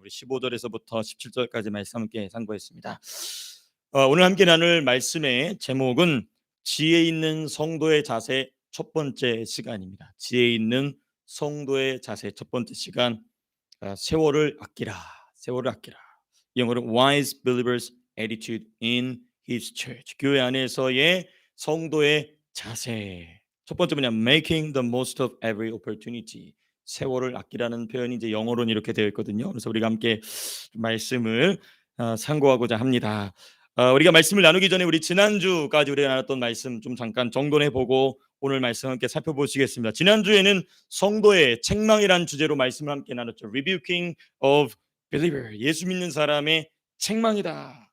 우리 15절에서부터 17절까지 말씀 함께 상고했습니다. 오늘 함께 나눌 말씀의 제목은 지혜 있는 성도의 자세 첫 번째 시간입니다. 지혜 있는 성도의 자세 첫 번째 시간, 세월을 아끼라. 세월을 아끼라. 영어로 Wise Believers Attitude in His Church. 교회 안에서의 성도의 자세. 첫 번째 뭐냐? Making the most of every opportunity. 세월을 아끼라는 표현이 이제 영어로는 이렇게 되어 있거든요. 그래서 우리가 함께 말씀을 상고하고자 합니다. 우리가 말씀을 나누기 전에 우리 지난주까지 우리가 나눴던 말씀 좀 잠깐 정돈해 보고 오늘 말씀 함께 살펴보시겠습니다. 지난주에는 성도의 책망이라는 주제로 말씀을 함께 나눴죠. Rebuking of believer. 예수 믿는 사람의 책망이다.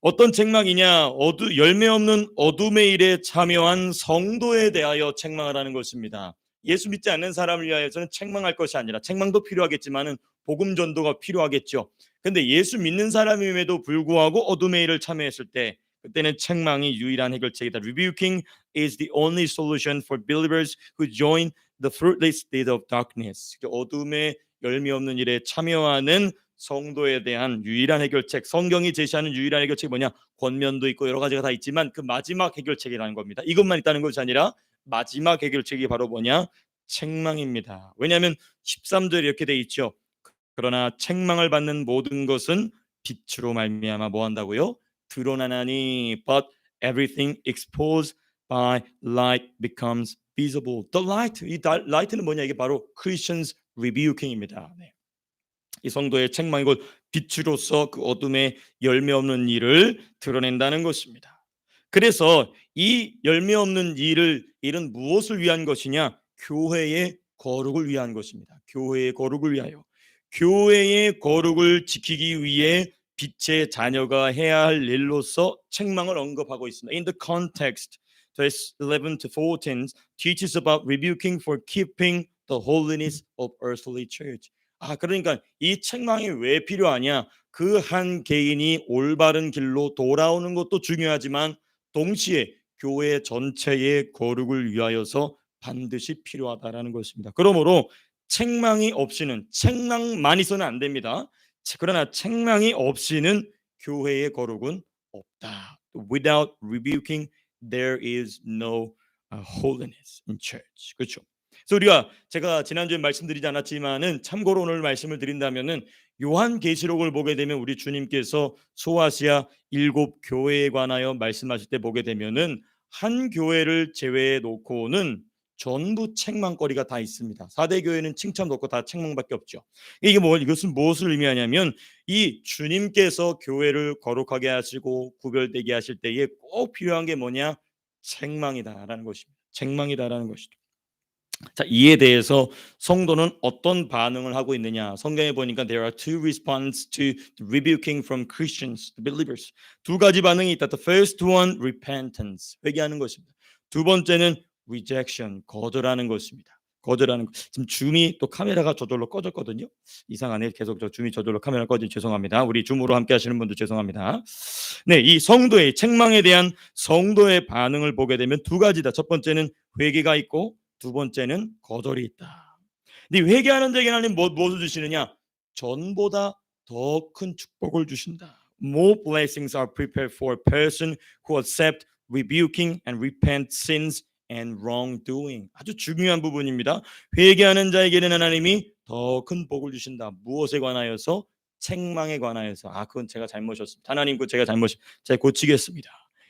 어떤 책망이냐? 열매 없는 어둠의 일에 참여한 성도에 대하여 책망을 하는 것입니다. 예수 믿지 않는 사람을 위하여서는 책망할 것이 아니라, 책망도 필요하겠지만은 복음 전도가 필요하겠죠. 근데 예수 믿는 사람임에도 불구하고 어둠의 일을 참여했을 때, 그때는 책망이 유일한 해결책이다. Rebuking is the only solution for believers who join the fruitless state of darkness. 어둠의 열매 없는 일에 참여하는 성도에 대한 유일한 해결책, 성경이 제시하는 유일한 해결책이 뭐냐? 권면도 있고 여러 가지가 다 있지만 그 마지막 해결책이라는 겁니다. 이것만 있다는 것이 아니라 마지막 해결책이 바로 뭐냐? 책망입니다. 왜냐하면 13절 이렇게 돼 있죠. 그러나 책망을 받는 모든 것은 빛으로 말미암아 뭐 한다고요? 드러나나니. But everything exposed by light becomes visible. The light. 이 light는 뭐냐? 이게 바로 Christians rebuking입니다. 네. 이 성도의 책망이고 빛으로서 그 어둠의 열매 없는 일을 드러낸다는 것입니다. 그래서 이 열매 없는 일은 무엇을 위한 것이냐? 교회의 거룩을 위한 것입니다. 교회의 거룩을 위하여. 교회의 거룩을 지키기 위해 빛의 자녀가 해야 할 일로서 책망을 언급하고 있습니다. In the context, verse 11 to 14 teaches about rebuking for keeping the holiness of earthly church. 그러니까 이 책망이 왜 필요하냐? 그 한 개인이 올바른 길로 돌아오는 것도 중요하지만 동시에 교회 전체의 거룩을 위하여서 반드시 필요하다라는 것입니다. 그러므로 책망이 없이는, 책망만 있어는 안 됩니다. 그러나 책망이 없이는 교회의 거룩은 없다. Without rebuking, there is no holiness in church. 그렇죠? 그래서 제가 지난주에 말씀드리지 않았지만은 참고로 오늘 말씀을 드린다면은 요한계시록을 보게 되면 우리 주님께서 소아시아 7교회에 관하여 말씀하실 때 보게 되면은 한 교회를 제외해 놓고는 전부 책망거리가 다 있습니다. 4대 교회는 칭찬도 없고 다 책망밖에 없죠. 이것은 무엇을 의미하냐면 이 주님께서 교회를 거룩하게 하시고 구별되게 하실 때에 꼭 필요한 게 뭐냐? 책망이다라는 것입니다. 책망이다라는 것이죠. 자, 이에 대해서 성도는 어떤 반응을 하고 있느냐? 성경에 보니까 there are two responses to rebuking from Christians, the believers. 두 가지 반응이 있다. The first one, repentance, 회개하는 것입니다. 두 번째는 rejection, 거절하는 것입니다. 거절하는 것. 지금 줌이 또 카메라가 저절로 꺼졌거든요. 이상하네. 계속 줌이 저절로 카메라 꺼진 죄송합니다. 우리 줌으로 함께 하시는 분들 죄송합니다. 네, 이 성도의 책망에 대한 성도의 반응을 보게 되면 두 가지다. 첫 번째는 회개가 있고 두 번째는 거절이 있다. 근데 회개하는 자에게 하나님 무엇을 주시느냐? 전보다 더 큰 축복을 주신다. More blessings are prepared for a person who accept rebuking and repent sins and wrongdoing. 아주 중요한 부분입니다. 회개하는 자에게는 하나님이 더 큰 복을 주신다. 무엇에 관하여서? 책망에 관하여서. 그건 제가 잘못이었습니다. 하나님, 제가 제가 고치겠습니다.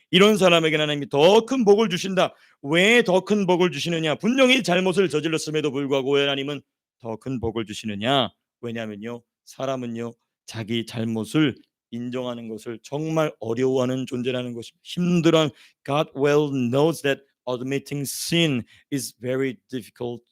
이런 사람에게는 하나님이 더 큰 복을 주신다. 왜 더 큰 복을 주시느냐? 분명히 잘못을 저질렀음에도 불구하고 왜 하나님은 더 큰 복을 주시느냐? 왜냐하면요, 사람은요 자기 잘못을 인정하는 것을 정말 어려워하는 존재라는 것입니다. 힘들어. God well knows that admitting sin is very difficult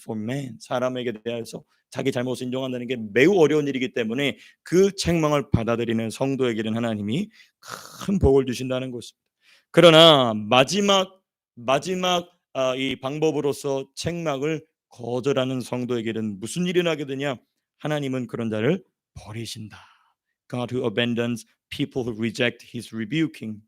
for man. 사람에게 대해서 자기 잘못을 인정한다는 게 매우 어려운 일이기 때문에 그 책망을 받아들이는 성도에게는 하나님이 큰 복을 주신다는 것입니다. 그러나 마지막 이 방법으로서 책망을 거절하는 성도에게는 무슨 일이 나게 되냐? 하나님은 그런 자를 버리신다. God who abandons people who reject his rebuking.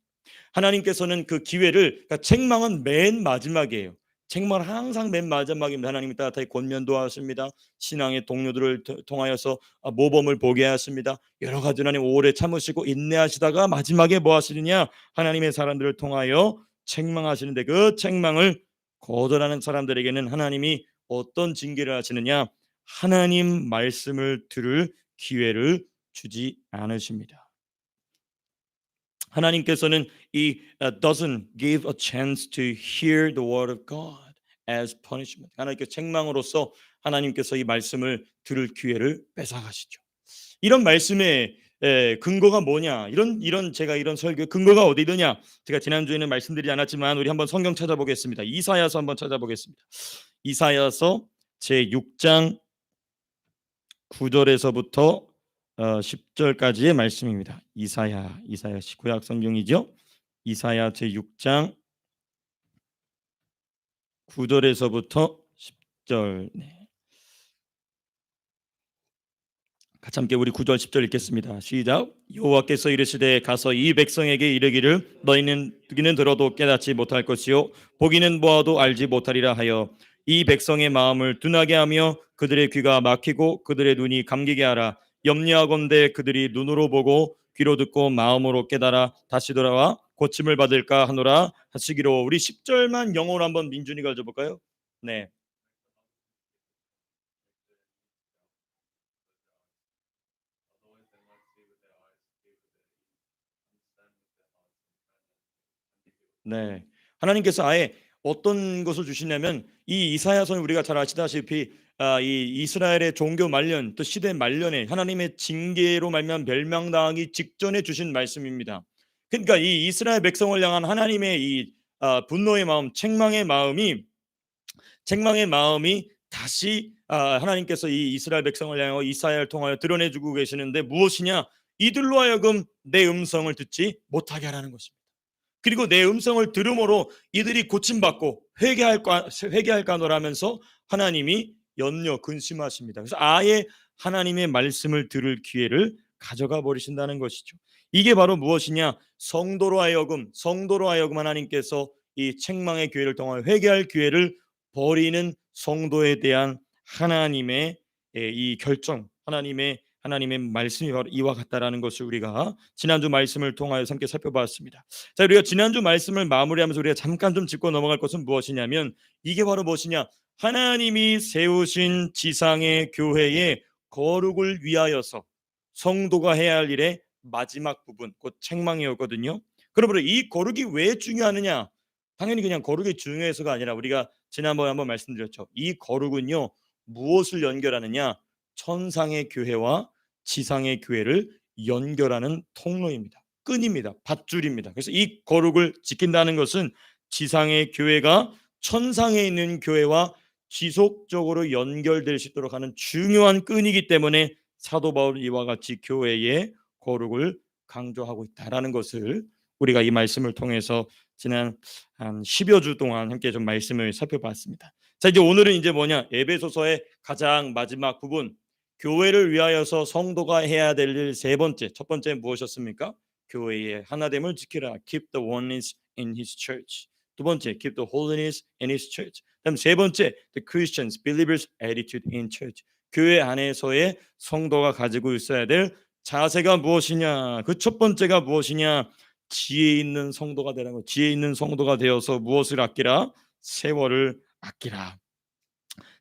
하나님께서는 그 기회를, 그러니까 책망은 맨 마지막이에요. 책망을 항상 맨 마지막입니다. 하나님이 따뜻하게 권면도 하십니다. 신앙의 동료들을 통하여서 모범을 보게 하십니다. 여러 가지 하나님 오래 참으시고 인내하시다가 마지막에 뭐 하시느냐? 하나님의 사람들을 통하여 책망하시는데 그 책망을 거절하는 사람들에게는 하나님이 어떤 징계를 하시느냐? 하나님 말씀을 들을 기회를 주지 않으십니다. 하나님께서는 이 doesn't give a chance to hear the word of God as punishment. 하나님께서 책망으로써 하나님께서 이 말씀을 들을 기회를 뺏어가시죠. 이런 말씀의 근거가 뭐냐? 이런 제가 이런 설교 근거가 어디 있느냐? 제가 지난주에는 말씀드리지 않았지만 우리 한번 성경 찾아보겠습니다. 이사야서 한번 찾아보겠습니다. 이사야서 제 6장 9절에서부터 10절까지의 말씀입니다. 이사야 구약 성경이죠. 이사야 제 6장 9절에서부터 10절. 같이 함께 우리 9절 10절 읽겠습니다. 시작. 여호와께서 이르시되 가서 이 백성에게 이르기를 너희는 듣기는 들어도 깨닫지 못할 것이요 보기는 보아도 알지 못하리라 하여 이 백성의 마음을 둔하게 하며 그들의 귀가 막히고 그들의 눈이 감기게 하라. 염려하건대 그들이 눈으로 보고 귀로 듣고 마음으로 깨달아 다시 돌아와 고침을 받을까 하노라 하시기로. 우리 10절만 영어로 한번 민준이가 읽어볼까요? 네. 네. 하나님께서 아예 어떤 것을 주시냐면 이 이사야서는 우리가 잘 아시다시피 이 이스라엘의 종교 말년 또 시대 말년에 하나님의 징계로 말미암아 멸망당하기 직전에 주신 말씀입니다. 그러니까 이 이스라엘 백성을 향한 하나님의 이 분노의 마음, 책망의 마음이 다시 하나님께서 이 이스라엘 백성을 향하여 이사야를 통하여 드러내주고 계시는데 무엇이냐? 이들로 하여금 내 음성을 듣지 못하게 하라는 것입니다. 그리고 내 음성을 들음으로 이들이 고침받고 회개할까노라면서 하나님이 근심하십니다. 그래서 아예 하나님의 말씀을 들을 기회를 가져가 버리신다는 것이죠. 이게 바로 무엇이냐? 성도로 하여금 하나님께서 이 책망의 기회를 통하여 회개할 기회를 버리는 성도에 대한 하나님의 이 결정, 하나님의 말씀이 바로 이와 같다라는 것을 우리가 지난주 말씀을 통하여 함께 살펴봤습니다. 자, 우리가 지난주 말씀을 마무리하면서 우리가 잠깐 좀 짚고 넘어갈 것은 무엇이냐면 이게 바로 무엇이냐? 하나님이 세우신 지상의 교회의 거룩을 위하여서 성도가 해야 할 일의 마지막 부분, 곧 책망이었거든요. 그러므로 이 거룩이 왜 중요하느냐? 당연히 그냥 거룩이 중요해서가 아니라 우리가 지난번에 한번 말씀드렸죠. 이 거룩은요 무엇을 연결하느냐? 천상의 교회와 지상의 교회를 연결하는 통로입니다. 끈입니다. 밧줄입니다. 그래서 이 거룩을 지킨다는 것은 지상의 교회가 천상에 있는 교회와 지속적으로 연결될 수 있도록 하는 중요한 끈이기 때문에 사도 바울은 이와 같이 교회의 거룩을 강조하고 있다라는 것을 우리가 이 말씀을 통해서 지난 한 10여 주 동안 함께 좀 말씀을 살펴봤습니다. 자, 이제 오늘은 이제 뭐냐? 에베소서의 가장 마지막 부분, 교회를 위하여서 성도가 해야 될 일 세 번째. 첫 번째 무엇이었습니까? 교회의 하나됨을 지키라. Keep the oneness in his church. 두 번째, keep the holiness in his church. 그다음 세 번째, the Christians, believers' attitude in church. 교회 안에서의 성도가 가지고 있어야 될 자세가 무엇이냐? 그 첫 번째가 무엇이냐? 지혜 있는 성도가 되라는 거. 지혜 있는 성도가 되어서 무엇을 아끼라? 세월을 아끼라.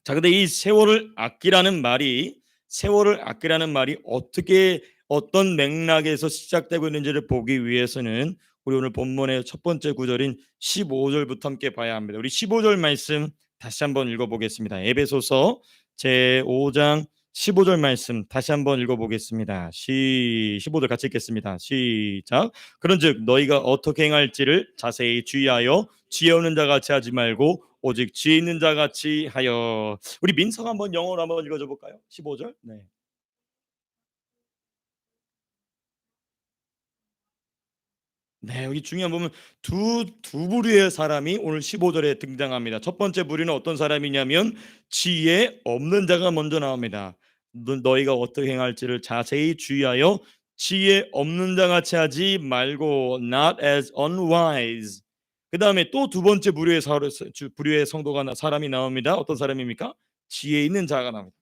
자, 근데 이 세월을 아끼라는 말이 어떻게 어떤 맥락에서 시작되고 있는지를 보기 위해서는 우리 오늘 본문의 첫 번째 구절인 15절부터 함께 봐야 합니다. 우리 15절 말씀 다시 한번 읽어보겠습니다. 에베소서 제 5장 15절 말씀 다시 한번 읽어보겠습니다. 15절 같이 읽겠습니다. 시작. 그런즉 너희가 어떻게 행할지를 자세히 주의하여 지혜 없는 자 같이 하지 말고 오직 지혜 있는 자 같이 하여. 우리 민서가 한번 영어로 한번 읽어줘 볼까요? 15절. 네. 네, 여기 중요한 부분 두 부류의 사람이 오늘 15절에 등장합니다. 첫 번째 부류는 어떤 사람이냐면 지혜 없는 자가 먼저 나옵니다. 너희가 어떻게 행할지를 자세히 주의하여 지혜 없는 자 같이 하지 말고 not as unwise. 그 다음에 또 두 번째 부류의 성도가 사람이 나옵니다. 어떤 사람입니까? 지혜 있는 자가 나옵니다.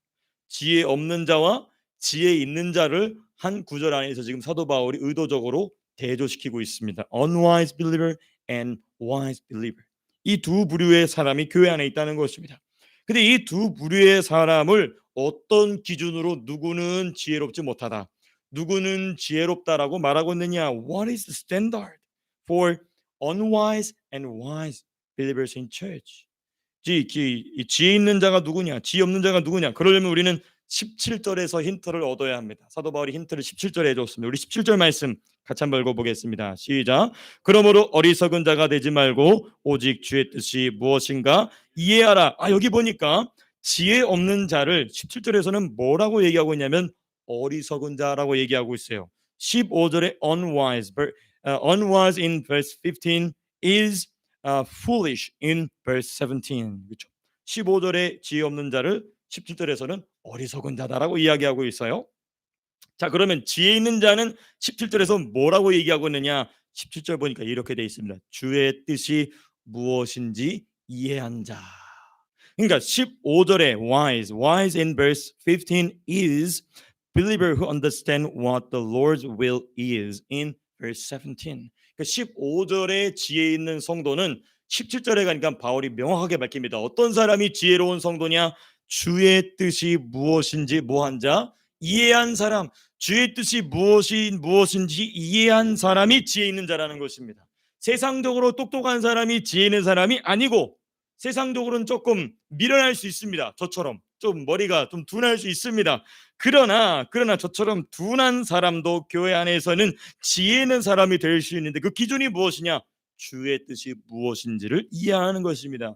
지혜 없는 자와 지혜 있는 자를 한 구절 안에서 지금 사도 바울이 의도적으로 대조시키고 있습니다. Unwise believer and wise believer. 이 두 부류의 사람이 교회 안에 있다는 것입니다. 근데 이 두 부류의 사람을 어떤 기준으로 누구는 지혜롭지 못하다, 누구는 지혜롭다라고 말하고 있느냐? What is the standard for unwise and wise believers in church? 지혜 있는 자가 누구냐, 지혜 없는 자가 누구냐. 그러려면 우리는 17절에서 힌트를 얻어야 합니다. 사도 바울이 힌트를 17절에 해줬습니다. 우리 17절 말씀 같이 한번 읽어보겠습니다. 시작. 그러므로 어리석은 자가 되지 말고 오직 주의 뜻이 무엇인가 이해하라. 여기 보니까 지혜 없는 자를 17절에서는 뭐라고 얘기하고 있냐면 어리석은 자라고 얘기하고 있어요. 15절에 unwise in verse 15 is foolish in verse 17. 그렇죠? 15절에 지혜 없는 자를 17절에서는 어리석은 자다라고 이야기하고 있어요. 자, 그러면 지혜 있는 자는 17절에서 뭐라고 얘기하고 있느냐? 17절 보니까 이렇게 되어 있습니다. 주의 뜻이 무엇인지 이해한 자. 그러니까 15절에 wise in verse 15 is believer who understand what the Lord's will is in verse 17. 15절에 지혜 있는 성도는 17절에 가니까 바울이 명확하게 밝힙니다. 어떤 사람이 지혜로운 성도냐? 주의 뜻이 무엇인지 뭐한 자? 이해한 사람. 주의 뜻이 무엇인지 이해한 사람이 지혜 있는 자라는 것입니다. 세상적으로 똑똑한 사람이 지혜 있는 사람이 아니고, 세상적으로는 조금 미련할 수 있습니다. 저처럼 좀 머리가 좀 둔할 수 있습니다. 그러나 저처럼 둔한 사람도 교회 안에서는 지혜 있는 사람이 될 수 있는데, 그 기준이 무엇이냐? 주의 뜻이 무엇인지를 이해하는 것입니다.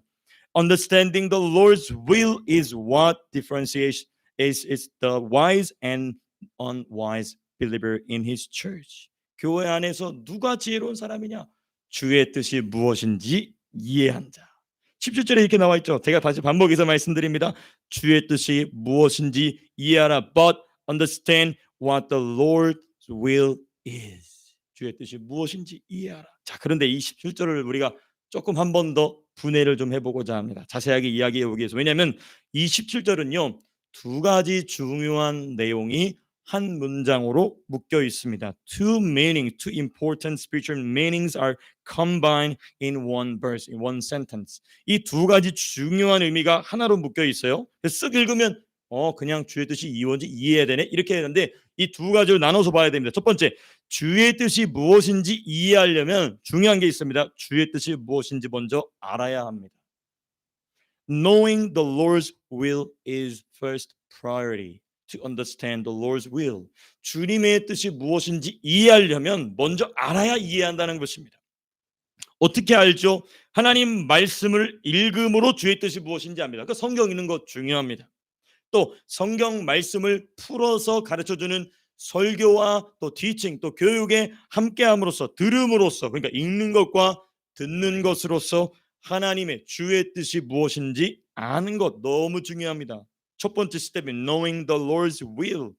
Understanding the Lord's will is what differentiates is the wise and unwise believer in His church. 교회 안에서 누가 지혜로운 사람이냐? 주의 뜻이 무엇인지 이해한 자. 17절에 이렇게 나와 있죠. 제가 다시 반복해서 말씀드립니다. 주의 뜻이 무엇인지 이해하라. But understand what the Lord's will is. 주의 뜻이 무엇인지 이해하라. 자, 그런데 이 17절을 우리가 조금 한 번 더 분해를 좀 해보고자 합니다. 자세하게 이야기해 보기 위해서. 왜냐하면 이 17절은요, 두 가지 중요한 내용이 한 문장으로 묶여 있습니다. Two important spiritual meanings are combined in one verse, in one sentence. 이 두 가지 중요한 의미가 하나로 묶여 있어요. 쓱 읽으면 그냥 주의 뜻이 이원지 이해해야 되네 이렇게 되는데, 이 두 가지를 나눠서 봐야 됩니다. 첫 번째, 주의 뜻이 무엇인지 이해하려면 중요한 게 있습니다. 주의 뜻이 무엇인지 먼저 알아야 합니다. Knowing the Lord's will is first priority. To understand the Lord's will. 주님의 뜻이 무엇인지 이해하려면 먼저 알아야 이해한다는 것입니다. 어떻게 알죠? 하나님 말씀을 읽음으로 주의 뜻이 무엇인지 압니다. 그러니까 성경 읽는 거 중요합니다. 또 성경 말씀을 풀어서 가르쳐주는 설교와 또 티칭, 또 교육에 함께함으로써, 들음으로써, 그러니까 읽는 것과 듣는 것으로서 하나님의 주의 뜻이 무엇인지 아는 것 너무 중요합니다. 첫 번째 스텝은 knowing the Lord's will.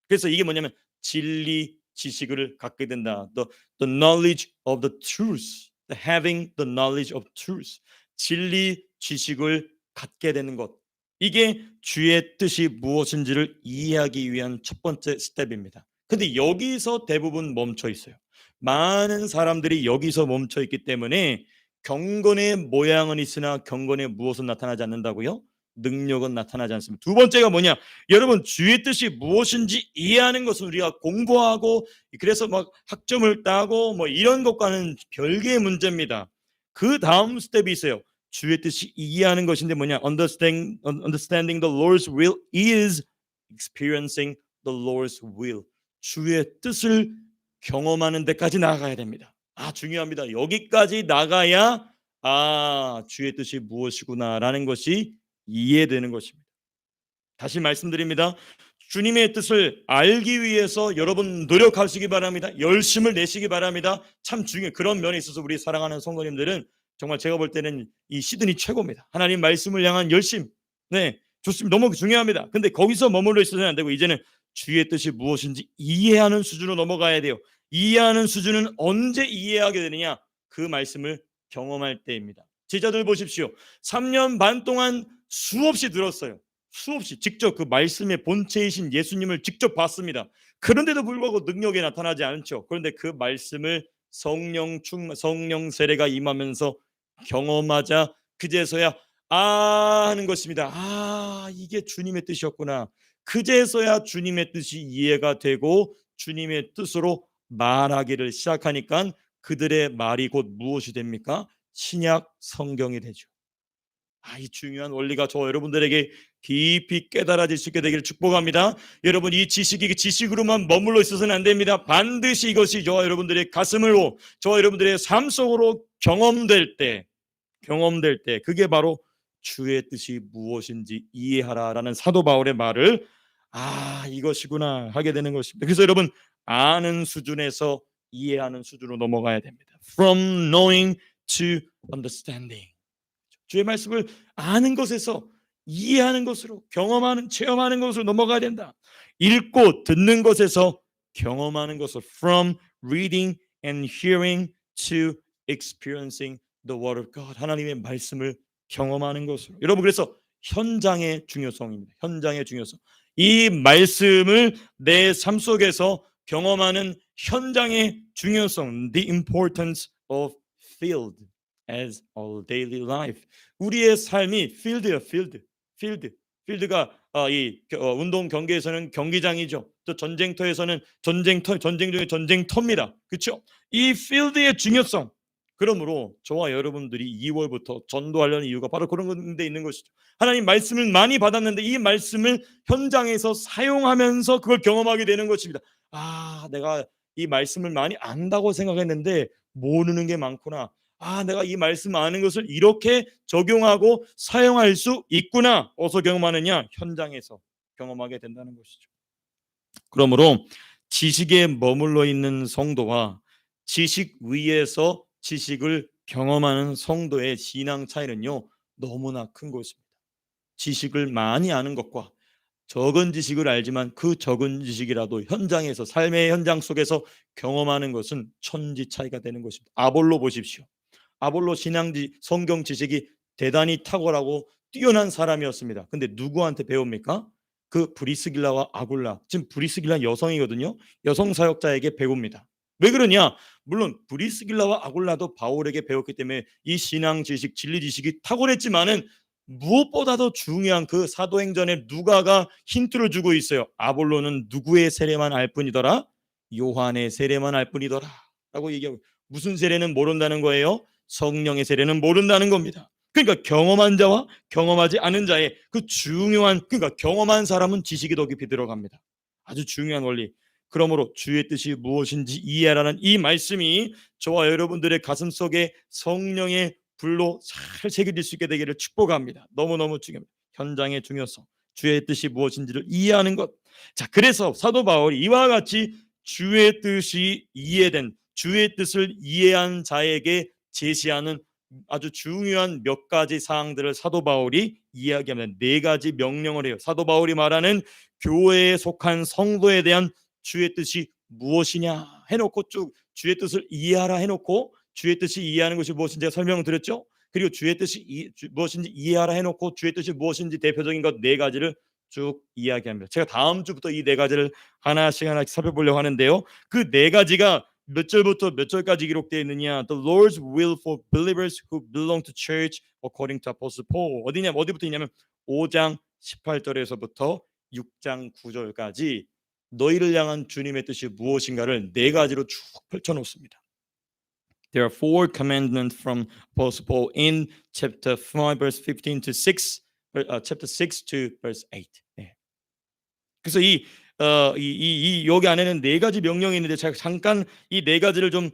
그래서 이게 뭐냐면 진리 지식을 갖게 된다. The knowledge of the truth. Having the knowledge of truth. 진리 지식을 갖게 되는 것. 이게 주의 뜻이 무엇인지를 이해하기 위한 첫 번째 스텝입니다. 근데 여기서 대부분 멈춰 있어요. 많은 사람들이 여기서 멈춰 있기 때문에 경건의 모양은 있으나 경건의 무엇은 나타나지 않는다고요? 능력은 나타나지 않습니다. 두 번째가 뭐냐? 여러분, 주의 뜻이 무엇인지 이해하는 것은 우리가 공부하고 그래서 막 학점을 따고 뭐 이런 것과는 별개의 문제입니다. 그 다음 스텝이 있어요. 주의 뜻이 이해하는 것인데 뭐냐? Understanding the Lord's will is experiencing the Lord's will. 주의 뜻을 경험하는 데까지 나아가야 됩니다. 중요합니다. 여기까지 나가야 주의 뜻이 무엇이구나라는 것이 이해되는 것입니다. 다시 말씀드립니다. 주님의 뜻을 알기 위해서 여러분 노력하시기 바랍니다. 열심을 내시기 바랍니다. 참 중요해요. 그런 면에 있어서 우리 사랑하는 성도님들은 정말 제가 볼 때는 이 시드니 최고입니다. 하나님 말씀을 향한 열심, 좋습니다. 너무 중요합니다. 근데 거기서 머물러 있어서는 안 되고 이제는 주의 뜻이 무엇인지 이해하는 수준으로 넘어가야 돼요. 이해하는 수준은 언제 이해하게 되느냐? 그 말씀을 경험할 때입니다. 제자들 보십시오. 3년 반 동안 수없이 들었어요. 수없이 직접 그 말씀의 본체이신 예수님을 직접 봤습니다. 그런데도 불구하고 능력이 나타나지 않죠. 그런데 그 말씀을 성령 세례가 임하면서 경험하자 그제서야 하는 것입니다. 이게 주님의 뜻이었구나. 그제서야 주님의 뜻이 이해가 되고 주님의 뜻으로 말하기를 시작하니까 그들의 말이 곧 무엇이 됩니까? 신약 성경이 되죠. 이 중요한 원리가 저와 여러분들에게 깊이 깨달아질 수 있게 되기를 축복합니다. 여러분, 이 지식이 지식으로만 머물러 있어서는 안 됩니다. 반드시 이것이 저와 여러분들의 가슴으로, 저와 여러분들의 삶 속으로 경험될 때 그게 바로 주의 뜻이 무엇인지 이해하라라는 사도 바울의 말을 이것이구나 하게 되는 것입니다. 그래서 여러분, 아는 수준에서 이해하는 수준으로 넘어가야 됩니다. From knowing to understanding. 주의 말씀을 아는 것에서 이해하는 것으로, 경험하는, 체험하는 것으로 넘어가야 된다. 읽고 듣는 것에서 경험하는 것으로, from reading and hearing to experiencing the word of God. 하나님의 말씀을 경험하는 것으로. 여러분, 그래서 현장의 중요성입니다. 현장의 중요성. 이 말씀을 내 삶 속에서 경험하는 현장의 중요성, the importance of field as our daily life. 우리의 삶이 필드예요. 필드가 운동 경기에서는 경기장이죠. 또 전쟁터에서는 전쟁 중에 전쟁터입니다. 그렇죠? 이 필드의 중요성. 그러므로 저와 여러분들이 2월부터 전도하려는 이유가 바로 그런 데 있는 것이죠. 하나님 말씀을 많이 받았는데 이 말씀을 현장에서 사용하면서 그걸 경험하게 되는 것입니다. 내가 이 말씀을 많이 안다고 생각했는데 모르는 게 많구나. 내가 이 말씀 아는 것을 이렇게 적용하고 사용할 수 있구나. 어디서 경험하느냐? 현장에서 경험하게 된다는 것이죠. 그러므로 지식에 머물러 있는 성도와 지식 위에서 지식을 경험하는 성도의 신앙 차이는요, 너무나 큰 것입니다. 지식을 많이 아는 것과 적은 지식을 알지만 그 적은 지식이라도 현장에서, 삶의 현장 속에서 경험하는 것은 천지 차이가 되는 것입니다. 아볼로 보십시오. 아볼로 성경 지식이 대단히 탁월하고 뛰어난 사람이었습니다. 근데 누구한테 배웁니까? 그 브리스길라와 아굴라, 지금 브리스길라는 여성이거든요. 여성 사역자에게 배웁니다. 왜 그러냐? 물론 브리스길라와 아굴라도 바울에게 배웠기 때문에 이 신앙 지식, 진리 지식이 탁월했지만은 무엇보다도 중요한 그 사도행전에 누가가 힌트를 주고 있어요. 아볼로는 누구의 세례만 알 뿐이더라? 요한의 세례만 알 뿐이더라 라고 얘기하고, 무슨 세례는 모른다는 거예요? 성령의 세례는 모른다는 겁니다. 그러니까 경험한 자와 경험하지 않은 자의 그 중요한, 그러니까 경험한 사람은 지식이 더 깊이 들어갑니다. 아주 중요한 원리. 그러므로 주의 뜻이 무엇인지 이해하라는 이 말씀이 저와 여러분들의 가슴 속에 성령의 불로 잘 새겨질 수 있게 되기를 축복합니다. 너무너무 중요합니다. 현장의 중요성, 주의 뜻이 무엇인지를 이해하는 것. 자, 그래서 사도 바울이 이와 같이 주의 뜻이 이해된, 주의 뜻을 이해한 자에게 제시하는 아주 중요한 몇 가지 사항들을 사도 바울이 이야기하면 4가지 명령을 해요. 사도 바울이 말하는 교회에 속한 성도에 대한 주의 뜻이 무엇이냐 해놓고 쭉 주의 뜻을 이해하라 해놓고, 주의 뜻이 이해하는 것이 무엇인지 제가 설명을 드렸죠. 그리고 주의 뜻이 무엇인지 이해하라 해놓고 주의 뜻이 무엇인지 대표적인 것 4가지를 쭉 이야기합니다. 제가 다음 주부터 이 4가지를 하나씩 살펴보려고 하는데요. 그 4가지가 몇 절부터 몇 절까지 기록되어 있느냐? The Lord's will for believers who belong to church according to Apostle Paul. 어디부터 있냐면 5장 18절에서부터 6장 9절까지 너희를 향한 주님의 뜻이 무엇인가를 4가지로 쭉 펼쳐놓습니다. There are 4 commandments from Apostle Paul in chapter 5 verse 15 to 6, chapter 6 to verse 8. 네. 그래서 여기 안에는 4가지 명령이 있는데 제가 잠깐 이 4가지를 좀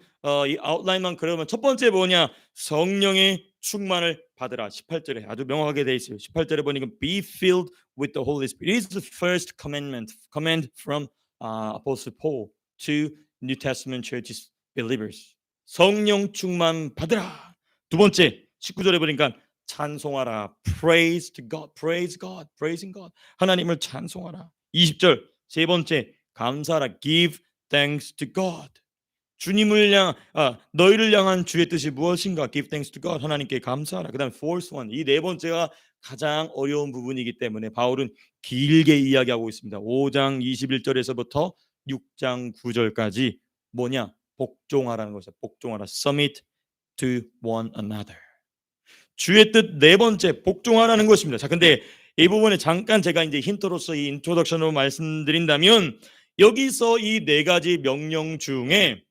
이 아웃라인만 그러면, 첫 번째 뭐냐? 성령의 충만을 받으라. 18절에 아주 명확하게 돼 있어요. 18절에 보니까 be filled with the Holy Spirit. It is the first command from Apostle Paul to New Testament churches believers. 성령 충만 받으라. 두 번째 19절에 보니까 찬송하라. Praise to God. Praise God. Praising God. 하나님을 찬송하라. 20절 세 번째 감사하라. Give thanks to God. 너희를 향한 주의 뜻이 무엇인가? Give thanks to God. 하나님께 감사하라. 그다음 fourth one. 이 네 번째가 가장 어려운 부분이기 때문에 바울은 길게 이야기하고 있습니다. 5장 21절에서부터 6장 9절까지 뭐냐? 복종하라는 것이죠. 복종하라. Submit to one another. 주의 뜻 네 번째 복종하라는 것입니다. 자, 근데 이 부분에 잠깐 제가 이제 힌트로서 이 인트로덕션으로 말씀드린다면 여기서 이 네 가지 명령 중에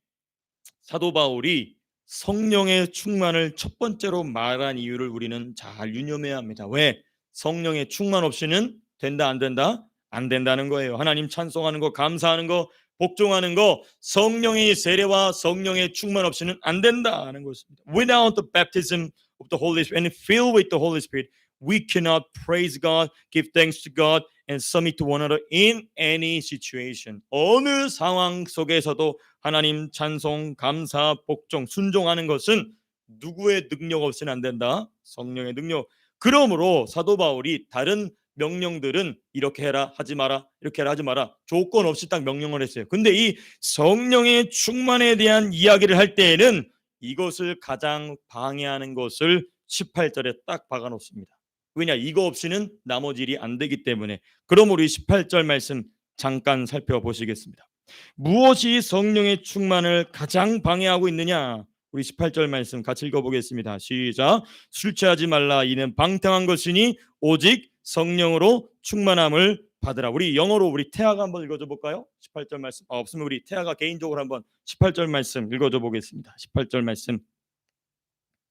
사도 바울이 성령의 충만을 첫 번째로 말한 이유를 우리는 잘 유념해야 합니다. 왜? 성령의 충만 없이는 된다 안 된다? 안 된다는 거예요. 하나님 찬송하는 거, 감사하는 거, 복종하는 거, 성령의 세례와 성령의 충만 없이는 안 된다는 것입니다. Without the baptism of the Holy Spirit and filled with the Holy Spirit, we cannot praise God, give thanks to God, and submit to one another in any situation. 어느 상황 속에서도 하나님 찬송, 감사, 복종, 순종하는 것은 누구의 능력 없이는 안 된다. 성령의 능력. 그러므로 사도 바울이 다른 명령들은 이렇게 해라 하지 마라 이렇게 해라 하지 마라 조건 없이 딱 명령을 했어요. 근데 이 성령의 충만에 대한 이야기를 할 때에는 이것을 가장 방해하는 것을 18절에 딱 박아놓습니다. 왜냐? 이거 없이는 나머지 일이 안 되기 때문에. 그럼 우리 18절 말씀 잠깐 살펴보시겠습니다. 무엇이 성령의 충만을 가장 방해하고 있느냐? 우리 18절 말씀 같이 읽어보겠습니다. 시작. 술 취하지 말라. 이는 방탕한 것이니 오직 성령으로 충만함을 받으라. 우리 영어로 우리 태아가 한번 읽어줘 볼까요? 18절 말씀. 없으면 우리 태아가 개인적으로 한번 18절 말씀 읽어줘 보겠습니다. 18절 말씀.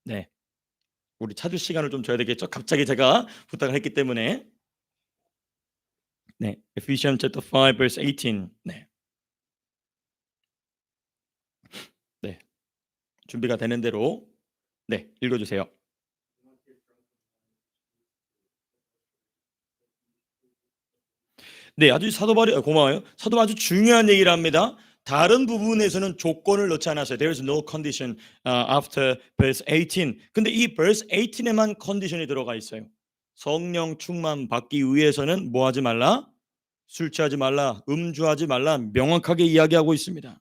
네, 우리 찾을 시간을 좀 줘야 되겠죠? 갑자기 제가 부탁을 했기 때문에. 네, Ephesians chapter 5 verse 18. 네. 네. 준비가 되는 대로 네, 읽어 주세요. 네, 아주 사도 바울이 고마워요. 사도 아주 중요한 얘기를 합니다. 다른 부분에서는 조건을 넣지 않았어요. There is no condition after verse 18. 근데 이 verse 18에만 컨디션이 들어가 있어요. 성령 충만 받기 위해서는 뭐 하지 말라? 술 취하지 말라, 음주하지 말라 명확하게 이야기하고 있습니다.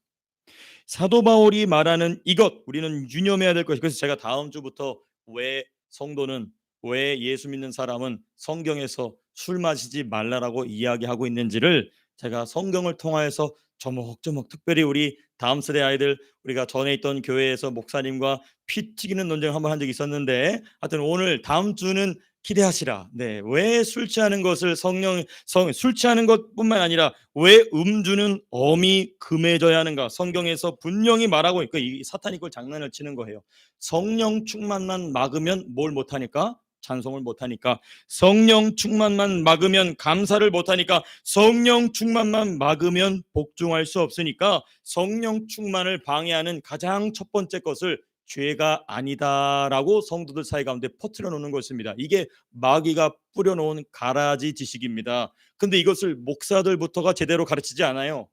사도 바울이 말하는 이것 우리는 유념해야 될 것이. 그래서 제가 다음 주부터 왜 성도는, 왜 예수 믿는 사람은 성경에서 술 마시지 말라라고 이야기하고 있는지를 제가 성경을 통하여서 조목조목, 특별히 우리 다음 세대 아이들, 우리가 전에 있던 교회에서 목사님과 피 튀기는 논쟁을 한번 한 적이 있었는데, 하여튼 오늘 다음 주는 기대하시라. 네, 왜 술 취하는 것을 술 취하는 것뿐만 아니라 왜 음주는 엄히 금해져야 하는가? 성경에서 분명히 말하고 있고, 이 사탄이 그걸 장난을 치는 거예요. 성령 충만만 막으면 뭘 못하니까? 찬송을 못하니까. 성령 충만만 막으면 감사를 못하니까. 성령 충만만 막으면 복종할 수 없으니까. 성령 충만을 방해하는 가장 첫 번째 것을 죄가 아니다라고 성도들 사이 가운데 퍼뜨려 놓는 것입니다. 이게 마귀가 뿌려놓은 가라지 지식입니다. 근데 이것을 목사들부터가 제대로 가르치지 않아요.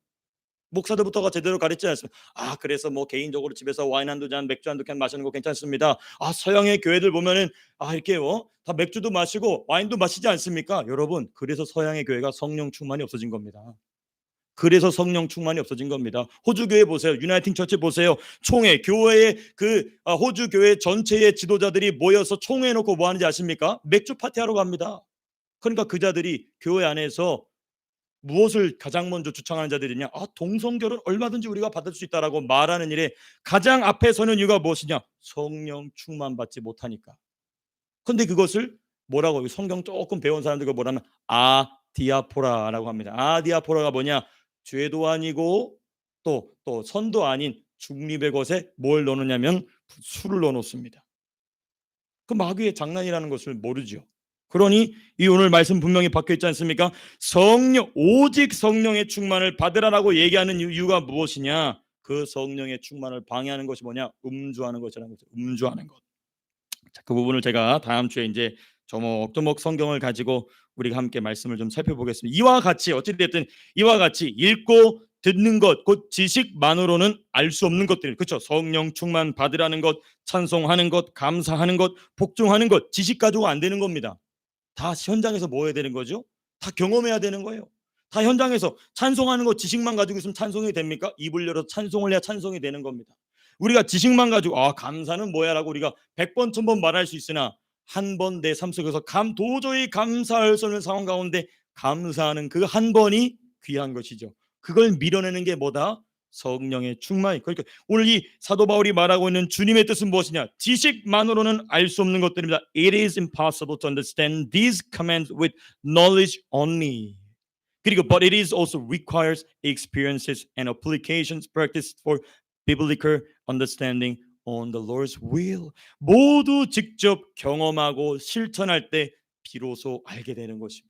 목사들부터가 제대로 가르치지 않습니다. 그래서 뭐 개인적으로 집에서 와인 한두 잔, 맥주 한두 캔 마시는 거 괜찮습니다. 서양의 교회들 보면은 이렇게 다 맥주도 마시고 와인도 마시지 않습니까? 여러분, 그래서 서양의 교회가 성령 충만이 없어진 겁니다. 그래서 성령 충만이 없어진 겁니다. 호주 교회 보세요. 유나이팅 처치 보세요. 총회, 교회의 호주 교회 전체의 지도자들이 모여서 총회 놓고 뭐 하는지 아십니까? 맥주 파티하러 갑니다. 그러니까 그 자들이 교회 안에서 무엇을 가장 먼저 주창하는 자들이냐? 동성결혼 얼마든지 우리가 받을 수 있다라고 말하는 일에 가장 앞에 서는 이유가 무엇이냐? 성령 충만 받지 못하니까. 근데 그것을 뭐라고, 성경 조금 배운 사람들이 뭐라면 아디아포라라고 합니다. 아디아포라가 뭐냐? 죄도 아니고 또 선도 아닌 중립의 것에 뭘 넣느냐면 술을 넣어놓습니다. 그 마귀의 장난이라는 것을 모르죠. 그러니 이 오늘 말씀 분명히 박혀 있지 않습니까? 오직 성령의 충만을 받으라라고 얘기하는 이유가 무엇이냐? 그 성령의 충만을 방해하는 것이 뭐냐? 음주하는 것이라는 거죠. 음주하는 것. 자, 그 부분을 제가 다음 주에 이제 조목조목 성경을 가지고 우리가 함께 말씀을 좀 살펴보겠습니다. 이와 같이 어찌됐든 이와 같이 읽고 듣는 것, 곧 지식만으로는 알 수 없는 것들, 그렇죠? 성령 충만 받으라는 것, 찬송하는 것, 감사하는 것, 복종하는 것, 지식 가지고 안 되는 겁니다. 다 현장에서 뭐 해야 되는 거죠? 다 경험해야 되는 거예요. 다 현장에서 찬송하는 거 지식만 가지고 있으면 찬송이 됩니까? 입을 열어 찬송을 해야 찬송이 되는 겁니다. 우리가 지식만 가지고 감사는 뭐야라고 우리가 100번 1000번 말할 수 있으나 한 번 내 삶 속에서 도저히 감사할 수 없는 상황 가운데 감사하는 그 한 번이 귀한 것이죠. 그걸 밀어내는 게 뭐다? 성령의 충만이. 그러니까 오늘 이 사도 바울이 말하고 있는 주님의 뜻은 무엇이냐? 지식만으로는 알 수 없는 것들입니다. It is impossible to understand these commands with knowledge only. 그리고 but it is also requires experiences and applications practiced for biblical understanding on the Lord's will. 모두 직접 경험하고 실천할 때 비로소 알게 되는 것입니다.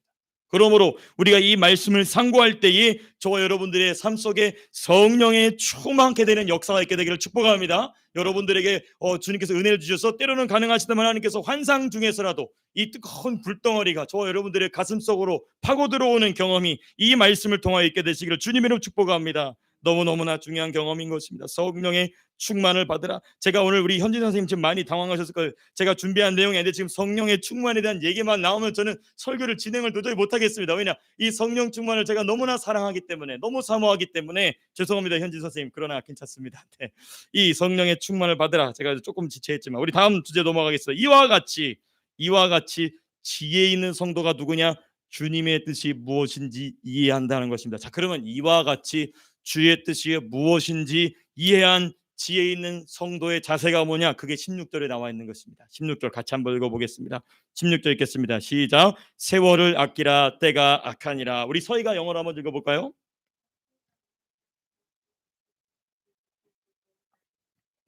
그러므로 우리가 이 말씀을 상고할 때에 저와 여러분들의 삶 속에 성령의 충만케 되는 역사가 있게 되기를 축복합니다. 여러분들에게 주님께서 은혜를 주셔서 때로는 가능하시다면 하나님께서 환상 중에서라도 이 뜨거운 불덩어리가 저와 여러분들의 가슴 속으로 파고 들어오는 경험이 이 말씀을 통하여 있게 되시기를 주님의 이름으로 축복합니다. 너무너무나 중요한 경험인 것입니다. 성령의 충만을 받으라. 제가 오늘 우리 현진 선생님 지금 많이 당황하셨을 거예요. 제가 준비한 내용이 아닌데 지금 성령의 충만에 대한 얘기만 나오면 저는 설교를 진행을 도저히 못하겠습니다. 왜냐? 이 성령 충만을 제가 너무나 사랑하기 때문에, 너무 사모하기 때문에 죄송합니다, 현진 선생님. 그러나 괜찮습니다. 네. 이 성령의 충만을 받으라. 제가 조금 지체했지만 우리 다음 주제 넘어가겠습니다. 이와 같이 지혜 있는 성도가 누구냐? 주님의 뜻이 무엇인지 이해한다는 것입니다. 자, 그러면 이와 같이 주의 뜻이 무엇인지 이해한 지혜 있는 성도의 자세가 뭐냐? 그게 16절에 나와 있는 것입니다. 16절 같이 한번 읽어보겠습니다. 16절 읽겠습니다. 시작. 세월을 아끼라 때가 악하니라. 우리 서희가 영어로 한번 읽어볼까요?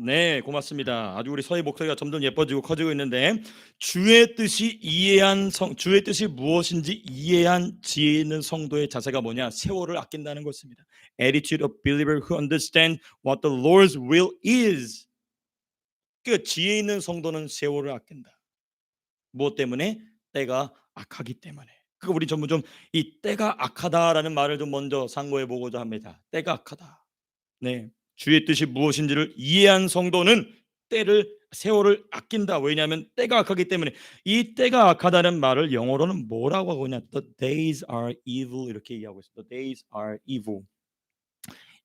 네, 고맙습니다. 아주 우리 서희 목소리가 점점 예뻐지고 커지고 있는데 주의 뜻이 무엇인지 이해한 지혜 있는 성도의 자세가 뭐냐? 세월을 아낀다는 것입니다. Attitude of believer who understand what the Lord's will is. 그러니까 지혜 있는 성도는 세월을 아낀다. 무엇 때문에? 때가 악하기 때문에. 그거 우리 전부 좀 이 때가 악하다라는 말을 좀 먼저 상고해 보고자 합니다. 때가 악하다. 네. 주의 뜻이 무엇인지를 이해한 성도는 세월을 아낀다. 왜냐하면 때가 악하기 때문에. 이 때가 악하다는 말을 영어로는 뭐라고 하고냐? The days are evil 이렇게 얘기하고 있습니다. The days are evil.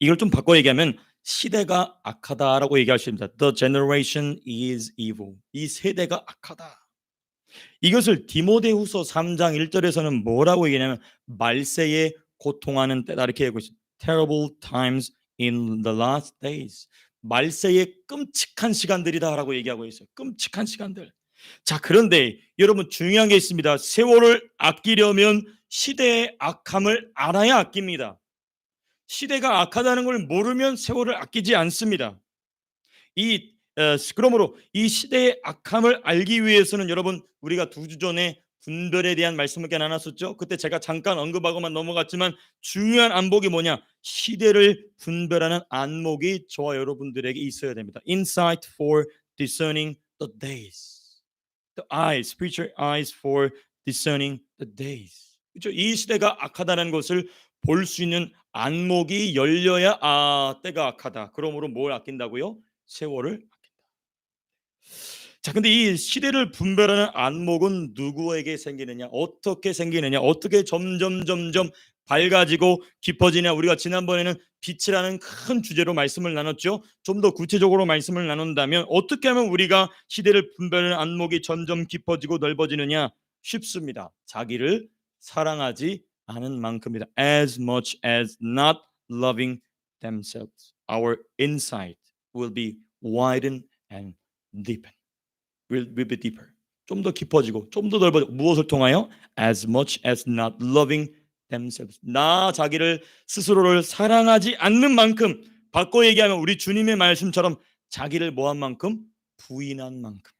이걸 좀 바꿔 얘기하면 시대가 악하다라고 얘기할 수 있습니다. The generation is evil. 이 세대가 악하다. 이것을 디모데후서 3장 1절에서는 뭐라고 얘기하냐면 말세에 고통하는 때다 이렇게 얘기하고 있습니다. Terrible times in the last days. 말세의 끔찍한 시간들이다라고 얘기하고 있어요. 끔찍한 시간들. 자, 그런데 여러분 중요한 게 있습니다. 세월을 아끼려면 시대의 악함을 알아야 아낍니다. 시대가 악하다는 걸 모르면 세월을 아끼지 않습니다. 그러므로 이 시대의 악함을 알기 위해서는 여러분 우리가 2주 전에 분별에 대한 말씀을 나눴었죠. 그때 제가 잠깐 언급하고만 넘어갔지만 중요한 안목이 뭐냐? 시대를 분별하는 안목이 저와 여러분들에게 있어야 됩니다. Insight for discerning the days. The eyes, spiritual eyes for discerning the days. 그렇죠? 이 시대가 악하다는 것을 볼 수 있는 안목이 열려야 때가 악하다. 그러므로 뭘 아낀다고요? 세월을 아낀다. 자, 근데 이 시대를 분별하는 안목은 누구에게 생기느냐? 어떻게 생기느냐? 어떻게 점점 밝아지고 깊어지냐? 우리가 지난번에는 빛이라는 큰 주제로 말씀을 나눴죠. 좀 더 구체적으로 말씀을 나눈다면 어떻게 하면 우리가 시대를 분별하는 안목이 점점 깊어지고 넓어지느냐? 쉽습니다. 자기를 사랑하지 않은 만큼이다. As much as not loving themselves. Our insight will be widened and deepened. Will be deeper. 좀 더 깊어지고 좀 더 넓어지고 무엇을 통하여? As much as not loving themselves. 자기를 스스로를 사랑하지 않는 만큼. 바꿔 얘기하면 우리 주님의 말씀처럼 자기를 뭐한 만큼? 부인한 만큼.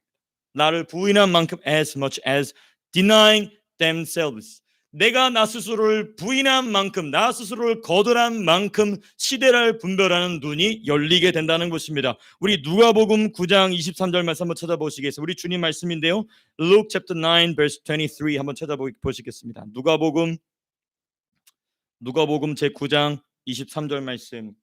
나를 부인한 만큼 as much as denying themselves. 내가 나 스스로를 부인한 만큼, 나 스스로를 거절한 만큼 시대를 분별하는 눈이 열리게 된다는 것입니다. 우리 누가복음 9장 23절 말씀 한번 찾아보시겠습니다. 우리 주님 말씀인데요. Luke chapter 9 verse 23 한번 찾아보시겠습니다. 누가복음 제 9장 23절 말씀.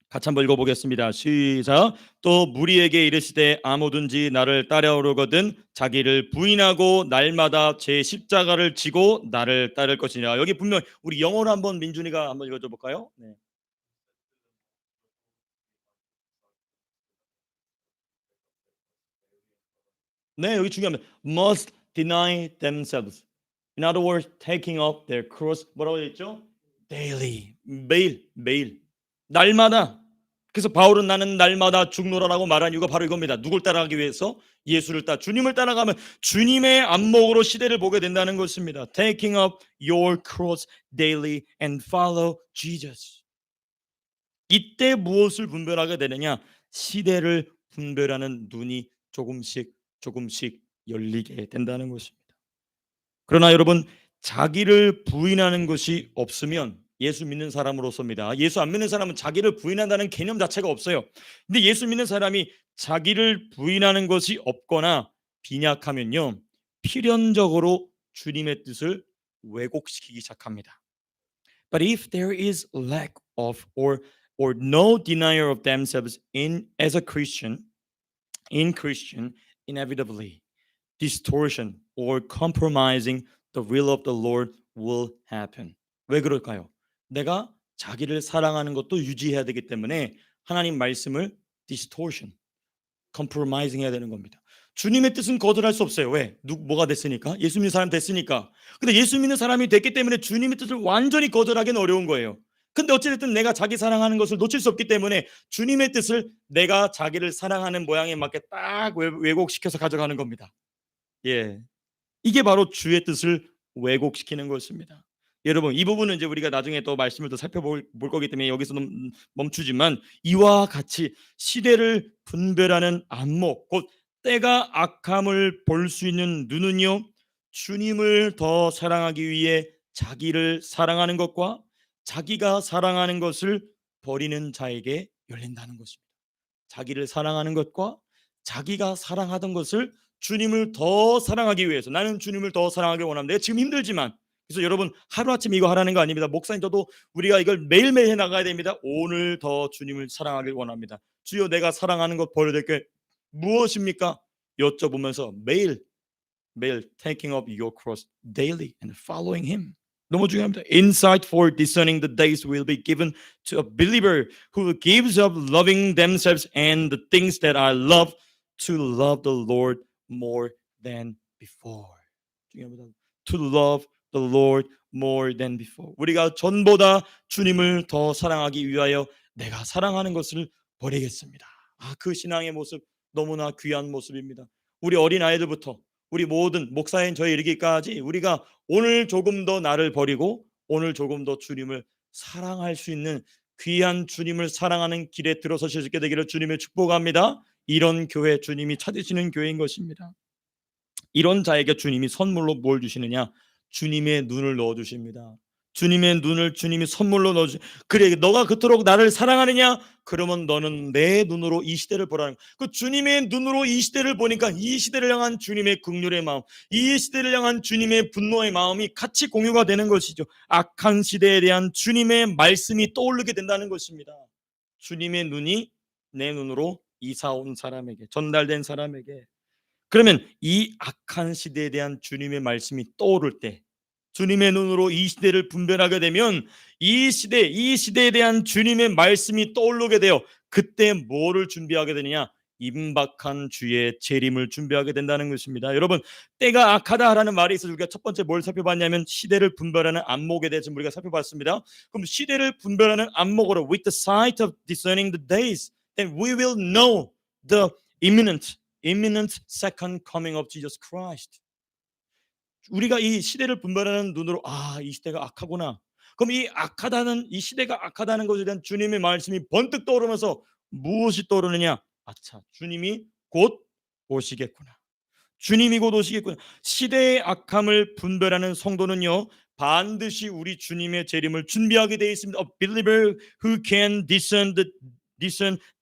같이 한번 읽어보겠습니다. 시작. 또 무리에게 이르시되 아무든지 나를 따라오려거든 자기를 부인하고 날마다 제 십자가를 지고 나를 따를 것이니라. 여기 분명 우리 영어로 한번 민준이가 한번 읽어줘 볼까요? 네. 네, 여기 중요합니다. Must deny themselves. In other words, taking up their cross. 뭐라고 되어 있죠? Daily. 매일, 매일. 날마다. 그래서 바울은 나는 날마다 죽노라라고 말한 이유가 바로 이겁니다. 누굴 따라가기 위해서? 예수를 주님을 따라가면 주님의 안목으로 시대를 보게 된다는 것입니다. Taking up your cross daily and follow Jesus. 이때 무엇을 분별하게 되느냐? 시대를 분별하는 눈이 조금씩 조금씩 열리게 된다는 것입니다. 그러나 여러분, 자기를 부인하는 것이 없으면 예수 믿는 사람으로서입니다. 예수 안 믿는 사람은 자기를 부인한다는 개념 자체가 없어요. 근데 예수 믿는 사람이 자기를 부인하는 것이 없거나 빈약하면요, 필연적으로 주님의 뜻을 왜곡시키기 시작합니다. But if there is lack of or no denial of themselves in as a Christian, in Christian, inevitably distortion or compromising the will of the Lord will happen. 왜 그럴까요? 내가 자기를 사랑하는 것도 유지해야 되기 때문에 하나님 말씀을 distortion, compromising 해야 되는 겁니다. 주님의 뜻은 거절할 수 없어요. 왜? 뭐가 됐으니까? 예수 믿는 사람 됐으니까. 근데 예수 믿는 사람이 됐기 때문에 주님의 뜻을 완전히 거절하기는 어려운 거예요. 근데 어찌됐든 내가 자기 사랑하는 것을 놓칠 수 없기 때문에 주님의 뜻을 내가 자기를 사랑하는 모양에 맞게 딱 왜곡시켜서 가져가는 겁니다. 예. 이게 바로 주의 뜻을 왜곡시키는 것입니다. 여러분, 이 부분은 이제 우리가 나중에 또 말씀을 더 살펴볼 거기 때문에 여기서 멈추지만, 이와 같이 시대를 분별하는 안목, 곧 때가 악함을 볼 수 있는 눈은요, 주님을 더 사랑하기 위해 자기를 사랑하는 것과 자기가 사랑하는 것을 버리는 자에게 열린다는 것입니다. 자기를 사랑하는 것과 자기가 사랑하던 것을 주님을 더 사랑하기 위해서, 나는 주님을 더 사랑하기 원합니다. 내가 지금 힘들지만, 그래서 여러분 하루아침에 이거 하라는 거 아닙니다. 목사님, 저도 우리가 이걸 매일매일 해나가야 됩니다. 오늘 더 주님을 사랑하길 원합니다. 주여, 내가 사랑하는 것 버려야 될 게 무엇입니까? 여쭤보면서 매일 매일 taking up your cross daily and following him. 너무 중요합니다. Insight for discerning the days will be given to a believer who gives up loving themselves and the things that are loved to love the Lord more than before. 중요합니다. To love the Lord more than before. 우리가 전보다 주님을 더 사랑하기 위하여 내가 사랑하는 것을 버리겠습니다. 그 신앙의 모습 너무나 귀한 모습입니다. 우리 어린 아이들부터 우리 모든 목사인 저에 이르기까지 우리가 오늘 조금 더 나를 버리고 오늘 조금 더 주님을 사랑할 수 있는 귀한 주님을 사랑하는 길에 들어서실 수 있게 되기를 주님을 축복합니다. 이런 교회, 주님이 찾으시는 교회인 것입니다. 이런 자에게 주님이 선물로 뭘 주시느냐? 주님의 눈을 넣어 주십니다. 주님의 눈을 주님이 선물로 넣어 그래, 너가 그토록 나를 사랑하느냐? 그러면 너는 내 눈으로 이 시대를 보라는 그 주님의 눈으로 이 시대를 보니까 이 시대를 향한 주님의 긍휼의 마음, 이 시대를 향한 주님의 분노의 마음이 같이 공유가 되는 것이죠. 악한 시대에 대한 주님의 말씀이 떠오르게 된다는 것입니다. 주님의 눈이 내 눈으로 이사 온 사람에게, 전달된 사람에게, 그러면 이 악한 시대에 대한 주님의 말씀이 떠오를 때, 주님의 눈으로 이 시대를 분별하게 되면 이 시대에 대한 주님의 말씀이 떠오르게 돼요. 그때 뭐를 준비하게 되느냐? 임박한 주의 재림을 준비하게 된다는 것입니다. 여러분, 때가 악하다라는 말이 있어서 우리가 첫 번째 뭘 살펴봤냐면 시대를 분별하는 안목에 대해서 우리가 살펴봤습니다. 그럼 시대를 분별하는 안목으로 with the sight of discerning the days, then we will know the imminent second coming of Jesus Christ. 우리가 이 시대를 분별하는 눈으로 이 시대가 악하구나. 그럼 이 시대가 악하다는 것에 대한 주님의 말씀이 번뜩 떠오르면서 무엇이 떠오르느냐? 주님이 곧 오시겠구나. 주님이 곧 오시겠구나. 시대의 악함을 분별하는 성도는요, 반드시 우리 주님의 재림을 준비하게 되어 있습니다. A believer who can discern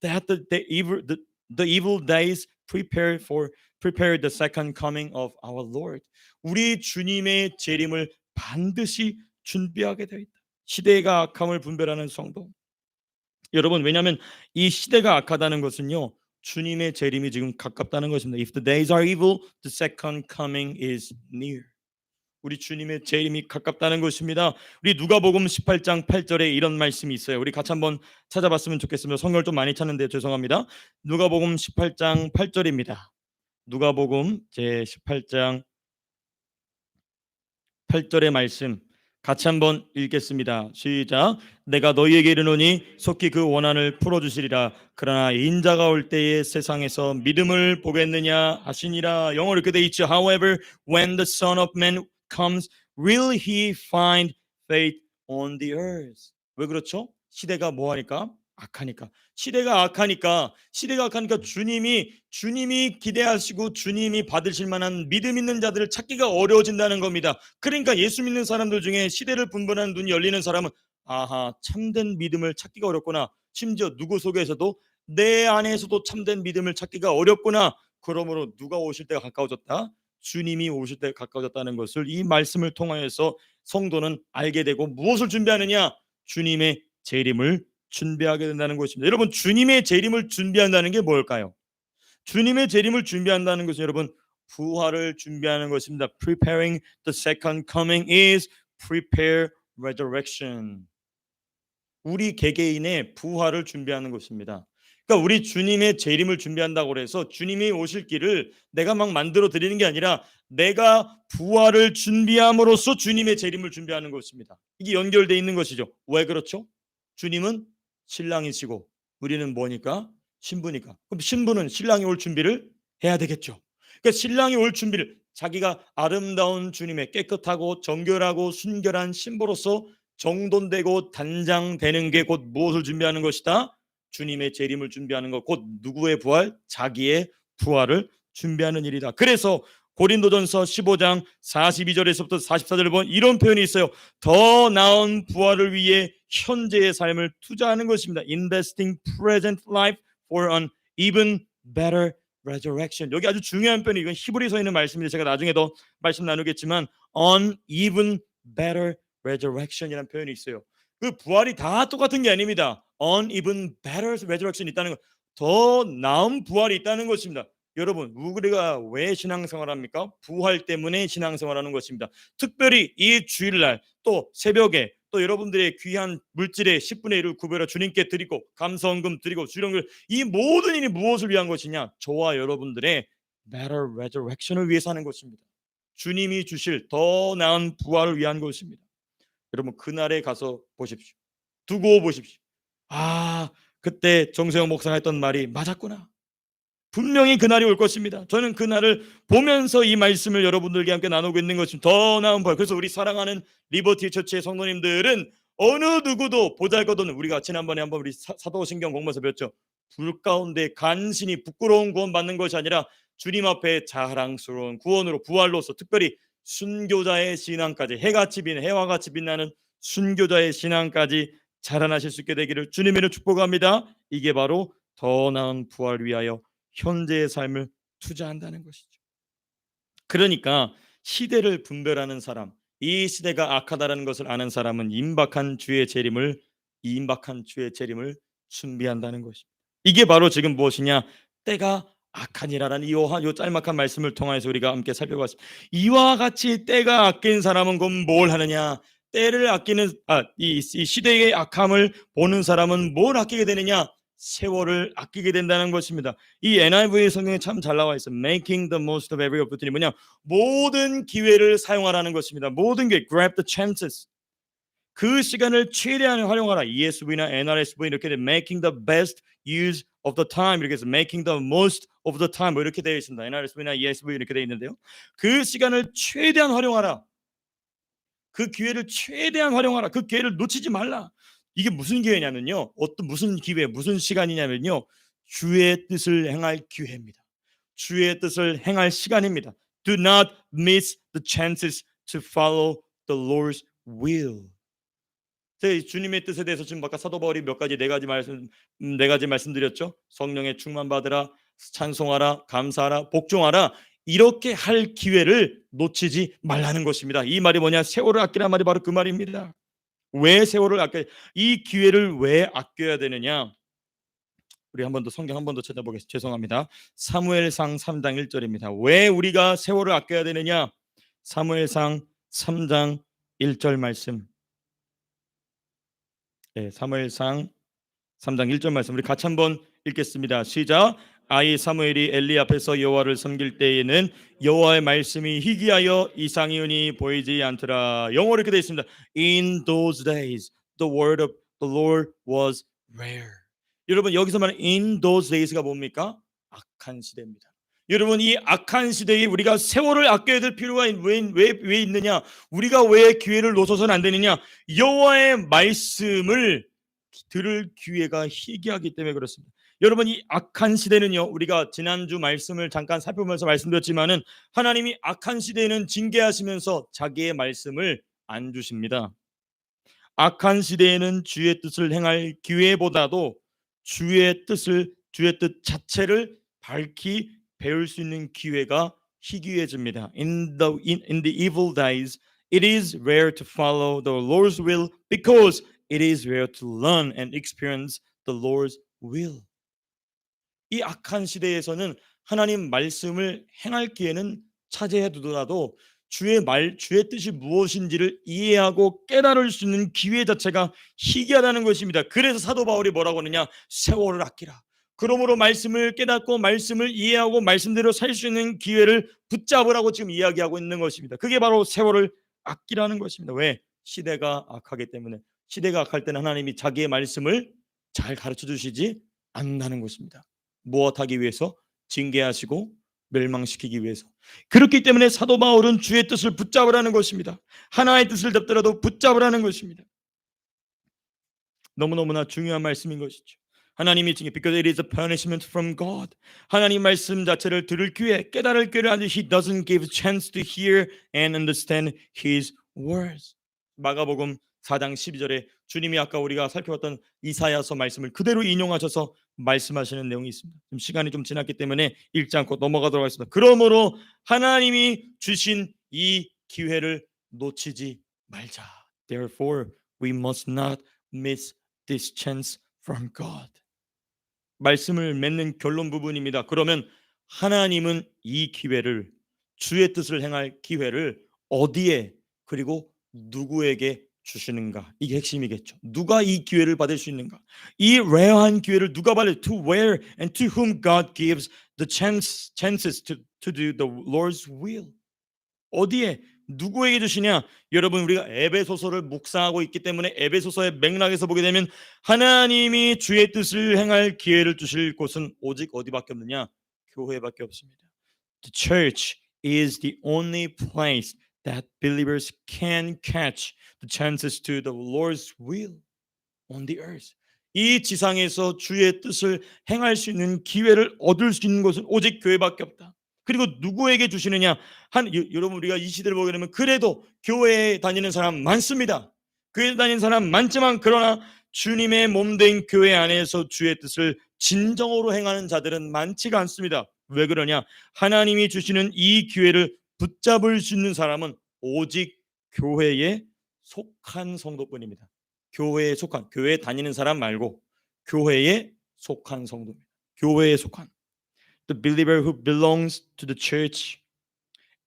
that the evil days prepare the second coming of our Lord. 우리 주님의 재림을 반드시 준비하게 되어 있다. 시대가 악함을 분별하는 성도. 여러분, 왜냐하면 이 시대가 악하다는 것은요, 주님의 재림이 지금 가깝다는 것입니다. If the days are evil, the second coming is near. 우리 주님의 재림이 가깝다는 것입니다. 우리 누가복음 18장 8절에 이런 말씀이 있어요. 우리 같이 한번 찾아봤으면 좋겠습니다. 성경을 좀 많이 찾는데 죄송합니다. 누가복음 18장 8절입니다. 누가복음 제 18장 8절의 말씀 같이 한번 읽겠습니다. 시작. 내가 너희에게 이르노니 속히 그 원한을 풀어주시리라. 그러나 인자가 올 때에 세상에서 믿음을 보겠느냐 하시니라. 영어로 이렇게 돼 있죠. However, when the Son of Man comes, will he find faith on the earth? 왜 그렇죠? 시대가 뭐하니까? 악하니까. 시대가 악하니까 주님이 기대하시고 주님이 받으실 만한 믿음 있는 자들을 찾기가 어려워진다는 겁니다. 그러니까 예수 믿는 사람들 중에 시대를 분별하는 눈이 열리는 사람은 아하, 참된 믿음을 찾기가 어렵구나. 심지어 누구 속에서도 내 안에서도 참된 믿음을 찾기가 어렵구나. 그러므로 누가 오실 때가 가까워졌다? 주님이 오실 때가 가까워졌다는 것을 이 말씀을 통하여서 성도는 알게 되고 무엇을 준비하느냐? 주님의 재림을 준비하게 된다는 것입니다. 여러분, 주님의 재림을 준비한다는 게 뭘까요? 주님의 재림을 준비한다는 것은 여러분 부활을 준비하는 것입니다. Preparing the second coming is prepare resurrection. 우리 개개인의 부활을 준비하는 것입니다. 그러니까 우리 주님의 재림을 준비한다고 해서 주님이 오실 길을 내가 막 만들어 드리는 게 아니라 내가 부활을 준비함으로써 주님의 재림을 준비하는 것입니다. 이게 연결되어 있는 것이죠. 왜 그렇죠? 주님은 신랑이시고 우리는 뭐니까? 신부니까. 그럼 신부는 신랑이 올 준비를 해야 되겠죠. 그러니까 신랑이 올 준비를 자기가 아름다운 주님의 깨끗하고 정결하고 순결한 신부로서 정돈되고 단장되는 게 곧 무엇을 준비하는 것이다? 주님의 재림을 준비하는 것, 곧 누구의 부활? 자기의 부활을 준비하는 일이다. 그래서 고린도전서 15장 42절에서부터 44절을 보면 이런 표현이 있어요. 더 나은 부활을 위해 현재의 삶을 투자하는 것입니다. Investing present life for an even better resurrection. 여기 아주 중요한 표현이 이건 히브리서에 있는 말씀인데 제가 나중에 더 말씀 나누겠지만 an even better resurrection이라는 표현이 있어요. 그 부활이 다 똑같은 게 아닙니다. an even better resurrection 있다는 것, 더 나은 부활이 있다는 것입니다. 여러분, 우리가 왜 신앙생활합니까? 부활 때문에 신앙생활하는 것입니다. 특별히 이 주일날 또 새벽에 또 여러분들의 귀한 물질의 10분의 1을 구별해 주님께 드리고 감사헌금 드리고 주령을 이 모든 일이 무엇을 위한 것이냐? 저와 여러분들의 better resurrection을 위해서 하는 것입니다. 주님이 주실 더 나은 부활을 위한 것입니다. 여러분, 그날에 가서 보십시오. 두고 보십시오. 아, 그때 정세영 목사가 했던 말이 맞았구나. 분명히 그날이 올 것입니다. 저는 그날을 보면서 이 말씀을 여러분들과 함께 나누고 있는 것입니다. 더 나은 부활. 그래서 우리 사랑하는 리버티 처치의 성도님들은 어느 누구도 보잘것없는, 우리가 지난번에 한번 우리 사도신경 공부에서 배웠죠. 불 가운데 간신히 부끄러운 구원 받는 것이 아니라 주님 앞에 자랑스러운 구원으로 부활로서 특별히 순교자의 신앙까지 해와 같이 빛나는 순교자의 신앙까지 자라나실 수 있게 되기를 주님으로 축복합니다. 이게 바로 더 나은 부활 위하여 현재의 삶을 투자한다는 것이죠. 그러니까 시대를 분별하는 사람, 이 시대가 악하다는 것을 아는 사람은 임박한 주의 재림을 준비한다는 것입니다. 이게 바로 지금 무엇이냐? 때가 악하니라라는 요 짤막한 말씀을 통해서 우리가 함께 살펴봤습니다. 이와 같이 때가 악긴 사람은 그럼 뭘 하느냐? 때를 아끼는 이 시대의 악함을 보는 사람은 뭘 아끼게 되느냐? 세월을 아끼게 된다는 것입니다. 이 NIV 성경에 참 잘 나와 있어요. Making the most of every opportunity. 뭐냐? 모든 기회를 사용하라는 것입니다. 모든 기회, grab the chances. 그 시간을 최대한 활용하라. ESV나 NRSV 이렇게 돼. Making the best use of the time 이렇게 해서 Making the most of the time 뭐 이렇게 되어 있습니다. NRSV나 ESV 이렇게 되어 있는데요. 그 시간을 최대한 활용하라. 그 기회를 최대한 활용하라. 그 기회를 놓치지 말라. 이게 무슨 기회냐면요. 무슨 기회, 무슨 시간이냐면요. 주의 뜻을 행할 기회입니다. 주의 뜻을 행할 시간입니다. Do not miss the chances to follow the Lord's will. 주님의 뜻에 대해서 지금 아까 사도 바울이 네 가지 말씀드렸죠. 성령의 충만 받으라, 찬송하라, 감사하라, 복종하라. 이렇게 할 기회를 놓치지 말라는 것입니다. 이 말이 뭐냐? 세월을 아끼라는 말이 바로 그 말입니다. 왜 세월을 아껴 이 기회를 왜 아껴야 되느냐? 우리 한 번 더 성경 한 번 더 찾아보겠습니다. 죄송합니다. 사무엘상 3장 1절입니다. 왜 우리가 세월을 아껴야 되느냐? 사무엘상 3장 1절 말씀. 네, 사무엘상 3장 1절 말씀 우리 같이 한번 읽겠습니다. 시작. 아이 사무엘이 엘리 앞에서 여호와를 섬길 때에는 여호와의 말씀이 희귀하여 이상이 흔히 보이지 않더라. 영어로 이렇게 되어 있습니다. In those days the word of the Lord was rare. 여러분 여기서 말하는 in those days가 뭡니까? 악한 시대입니다. 여러분 이 악한 시대에 우리가 세월을 아껴야 될 필요가 왜 있느냐? 우리가 왜 기회를 놓쳐서는 안 되느냐? 여호와의 말씀을 들을 기회가 희귀하기 때문에 그렇습니다. 여러분 이 악한 시대는요, 우리가 지난주 말씀을 잠깐 살펴보면서 말씀드렸지만은 하나님이 악한 시대에는 징계하시면서 자기의 말씀을 안 주십니다. 악한 시대에는 주의 뜻을 행할 기회보다도 주의 뜻 자체를 밝히 배울 수 있는 기회가 희귀해집니다. In the evil days, it is rare to follow the Lord's will because it is rare to learn and experience the Lord's will. 이 악한 시대에서는 하나님 말씀을 행할 기회는 차지해 두더라도 주의 뜻이 무엇인지를 이해하고 깨달을 수 있는 기회 자체가 희귀하다는 것입니다. 그래서 사도 바울이 뭐라고 하느냐? 세월을 아끼라. 그러므로 말씀을 깨닫고 말씀을 이해하고 말씀대로 살 수 있는 기회를 붙잡으라고 지금 이야기하고 있는 것입니다. 그게 바로 세월을 아끼라는 것입니다. 왜? 시대가 악하기 때문에. 시대가 악할 때는 하나님이 자기의 말씀을 잘 가르쳐 주시지 않는다는 것입니다. 무엇하기 위해서? 징계하시고 멸망시키기 위해서. 그렇기 때문에 사도 바울은 주의 뜻을 붙잡으라는 것입니다. 하나의 뜻을 잡더라도 붙잡으라는 것입니다. 너무너무나 중요한 말씀인 것이죠. 하나님이 징계, because it is a punishment from God. 하나님 말씀 자체를 들을 기회, 깨달을 기회를 아직 He doesn't give chance to hear and understand His words. 마가복음 4장 12절에 주님이 아까 우리가 살펴봤던 이사야서 말씀을 그대로 인용하셔서 말씀하시는 내용이 있습니다. 지금 시간이 좀 지났기 때문에 읽지 않고 넘어가도록 하겠습니다. 그러므로 하나님이 주신 이 기회를 놓치지 말자. Therefore, we must not miss this chance from God. 말씀을 맺는 결론 부분입니다. 그러면 하나님은 이 기회를, 주의 뜻을 행할 기회를 어디에 그리고 누구에게 주시는가? 이게 핵심이겠죠. 누가 이 기회를 받을 수 있는가? 이 레어한 기회를 누가 받을? To where and to whom God gives the chances to do the Lord's will. 어디에 누구에게 주시냐? 여러분 우리가 에베소서를 묵상하고 있기 때문에 에베소서의 맥락에서 보게 되면 하나님이 주의 뜻을 행할 기회를 주실 곳은 오직 어디밖에 없느냐? 교회밖에 없습니다. The church is the only place that believers can catch the chances to the Lord's will on the earth. 이 지상에서 주의 뜻을 행할 수 있는 기회를 얻을 수 있는 것은 오직 교회밖에 없다. 그리고 누구에게 주시느냐? 여러분 우리가 이 시대를 보게 되면 그래도 교회에 다니는 사람 많습니다. 교회에 다니는 사람 많지만 그러나 주님의 몸된 교회 안에서 주의 뜻을 진정으로 행하는 자들은 많지가 않습니다. 왜 그러냐? 하나님이 주시는 이 기회를 붙잡을 수 있는 사람은 오직 교회에 속한 성도뿐입니다. 교회에 속한, 교회에 다니는 사람 말고 교회에 속한 성도입니다. 교회에 속한. The believer who belongs to the church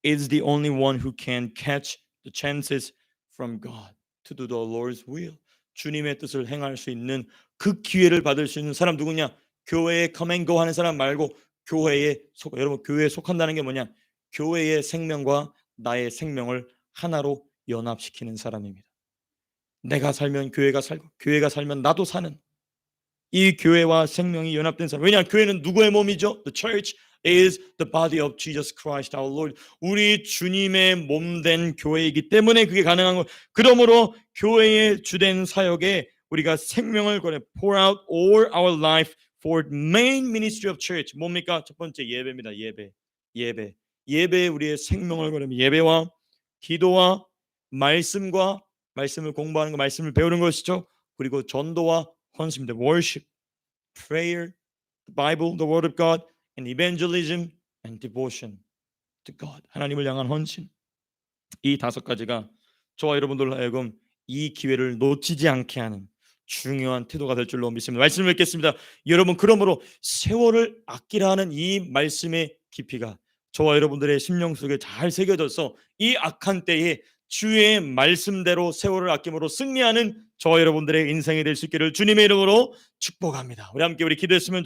is the only one who can catch the chances from God to do the Lord's will. 주님의 뜻을 행할 수 있는 그 기회를 받을 수 있는 사람 누구냐? 교회에 come and go 하는 사람 말고 교회에 속. 여러분 교회에 속한다는 게 뭐냐? 교회의 생명과 나의 생명을 하나로 연합시키는 사람입니다. 내가 살면 교회가 살고 교회가 살면 나도 사는 이 교회와 생명이 연합된 사람. 왜냐? 교회는 누구의 몸이죠? The church is the body of Jesus Christ our Lord. 우리 주님의 몸된 교회이기 때문에 그게 가능한 것. 그러므로 교회의 주된 사역에 우리가 생명을 걸어 pour out all our life for the main ministry of church. 뭡니까? 첫 번째 예배입니다. 예배에 우리의 생명을 걸으면 예배와 기도와 말씀과 말씀을 공부하는 거, 말씀을 배우는 것이죠. 그리고 전도와 헌신입니다. Worship, prayer, the Bible, the Word of God, and evangelism and devotion to God. 하나님을 향한 헌신. 이 다섯 가지가 저와 여러분들로 하여금 이 기회를 놓치지 않게 하는 중요한 태도가 될 줄로 믿습니다. 말씀을 뵙겠습니다. 여러분, 그러므로 세월을 아끼라 하는 이 말씀의 깊이가 저와 여러분들의 심령 속에 잘 새겨져서 이 악한 때에 주의 말씀대로 세월을 아낌으로 승리하는 저와 여러분들의 인생이 될 수 있기를 주님의 이름으로 축복합니다. 우리 함께 기도했으면